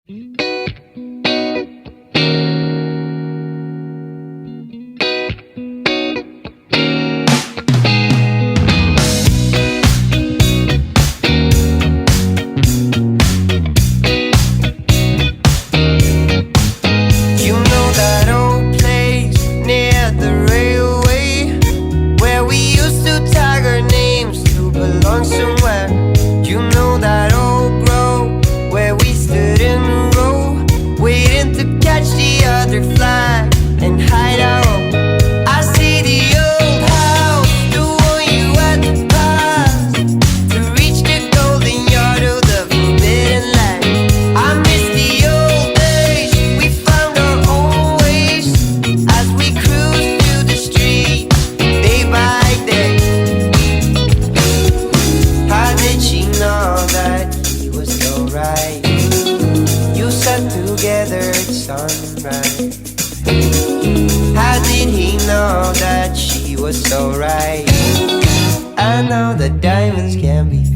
Somewhere, you know that old grove where we stood in a row, waiting to catch the other flag and hide our own. I see the old house, the one you had to pass to reach the golden yard of the forbidden land. I miss the old days, we found our own ways as we cruised through the street day by day. How did she know that he was so right? You sat together at sunrise. How did he know that she was so right? I know that diamonds can be found.